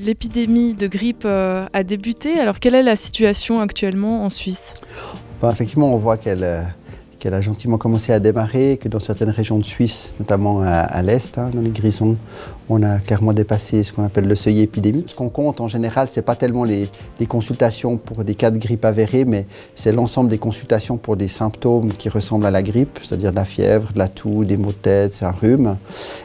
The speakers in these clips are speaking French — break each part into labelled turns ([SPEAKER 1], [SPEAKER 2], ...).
[SPEAKER 1] L'épidémie de grippe a débuté. Alors quelle est la situation actuellement en Suisse?
[SPEAKER 2] Effectivement, on voit qu'elle a gentiment commencé à démarrer, que dans certaines régions de Suisse, notamment à l'est, dans les Grisons, on a clairement dépassé ce qu'on appelle le seuil épidémique. Ce qu'on compte en général, ce n'est pas tellement les consultations pour des cas de grippe avérés, mais c'est l'ensemble des consultations pour des symptômes qui ressemblent à la grippe, c'est-à-dire de la fièvre, de la toux, des maux de tête, un rhume.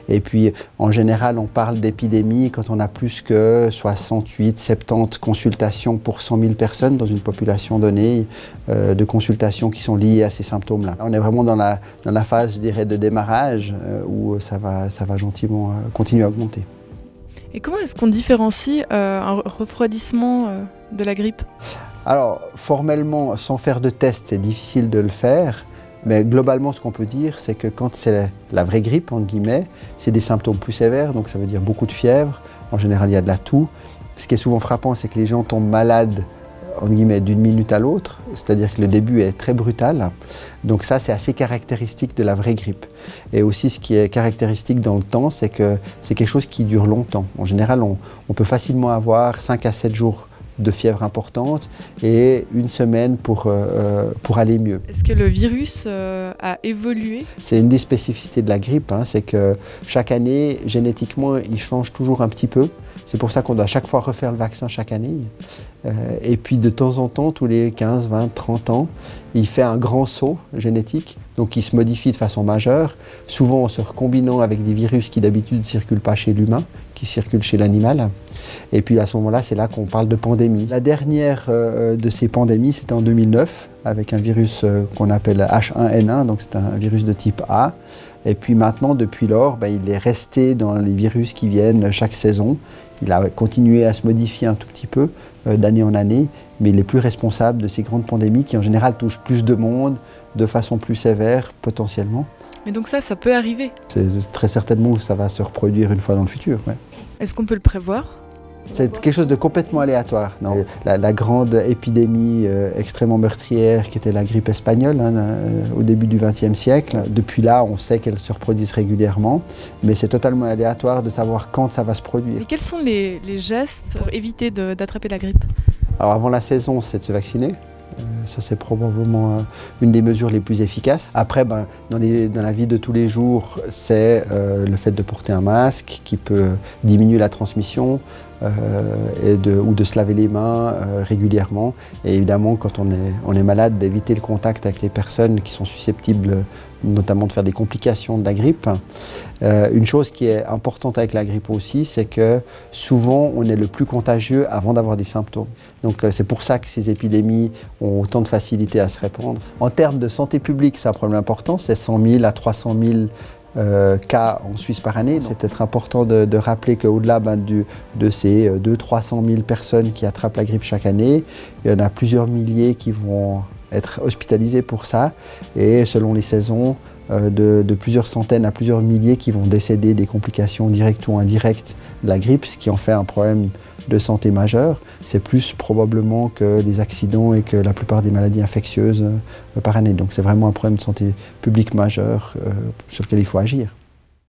[SPEAKER 2] Et puis, en général, on parle d'épidémie quand on a plus que 68, 70 consultations pour 100 000 personnes dans une population donnée, de consultations qui sont liées à ces symptômes-là. On est vraiment dans la phase, je dirais, de démarrage où ça va gentiment continuer à augmenter.
[SPEAKER 1] Et comment est-ce qu'on différencie un refroidissement de la grippe?
[SPEAKER 2] Alors, formellement, sans faire de test, c'est difficile de le faire. Mais globalement, ce qu'on peut dire, c'est que quand c'est la vraie grippe, entre guillemets, c'est des symptômes plus sévères, donc ça veut dire beaucoup de fièvre. En général, il y a de la toux. Ce qui est souvent frappant, c'est que les gens tombent malades, entre guillemets, d'une minute à l'autre, c'est-à-dire que le début est très brutal. Donc ça, c'est assez caractéristique de la vraie grippe. Et aussi, ce qui est caractéristique dans le temps, c'est que c'est quelque chose qui dure longtemps. En général, on peut facilement avoir 5 à 7 jours de fièvre importante et une semaine pour aller mieux.
[SPEAKER 1] Est-ce que le virus a évolué?
[SPEAKER 2] C'est une des spécificités de la grippe, c'est que chaque année, génétiquement, il change toujours un petit peu. C'est pour ça qu'on doit à chaque fois refaire le vaccin chaque année. Et puis de temps en temps, tous les 15, 20, 30 ans, il fait un grand saut génétique, donc il se modifie de façon majeure, souvent en se recombinant avec des virus qui d'habitude ne circulent pas chez l'humain, qui circulent chez l'animal. Et puis à ce moment-là, c'est là qu'on parle de pandémie. La dernière de ces pandémies, c'était en 2009, avec un virus qu'on appelle H1N1, donc c'est un virus de type A. Et puis maintenant, depuis lors, il est resté dans les virus qui viennent chaque saison. Il a continué à se modifier un tout petit peu d'année en année, mais il est plus responsable de ces grandes pandémies qui en général touchent plus de monde, de façon plus sévère potentiellement.
[SPEAKER 1] Mais donc ça peut arriver?
[SPEAKER 2] C'est très certainement que ça va se reproduire une fois dans le futur. Ouais.
[SPEAKER 1] Est-ce qu'on peut le prévoir?
[SPEAKER 2] C'est quelque chose de complètement aléatoire. Non. La grande épidémie extrêmement meurtrière qui était la grippe espagnole au début du XXe siècle, depuis là on sait qu'elle se reproduise régulièrement, mais c'est totalement aléatoire de savoir quand ça va se produire.
[SPEAKER 1] Et quels sont les gestes pour éviter d'attraper la grippe?
[SPEAKER 2] Alors avant la saison, c'est de se vacciner. Ça, c'est probablement une des mesures les plus efficaces. Après, dans la vie de tous les jours, c'est le fait de porter un masque qui peut diminuer la transmission ou de se laver les mains régulièrement. Et évidemment, quand on est malade, d'éviter le contact avec les personnes qui sont susceptibles notamment de faire des complications de la grippe. Une chose qui est importante avec la grippe aussi, c'est que souvent on est le plus contagieux avant d'avoir des symptômes. Donc c'est pour ça que ces épidémies ont autant de facilité à se répandre. En termes de santé publique, c'est un problème important, c'est 100 000 à 300 000 cas en Suisse par année. C'est peut-être important de rappeler qu'au-delà de ces 200 000 à 300 000 personnes qui attrapent la grippe chaque année, il y en a plusieurs milliers qui vont être hospitalisés pour ça, et selon les saisons, de plusieurs centaines à plusieurs milliers qui vont décéder des complications directes ou indirectes de la grippe, ce qui en fait un problème de santé majeur. C'est plus probablement que les accidents et que la plupart des maladies infectieuses par année. Donc c'est vraiment un problème de santé publique majeur sur lequel il faut agir.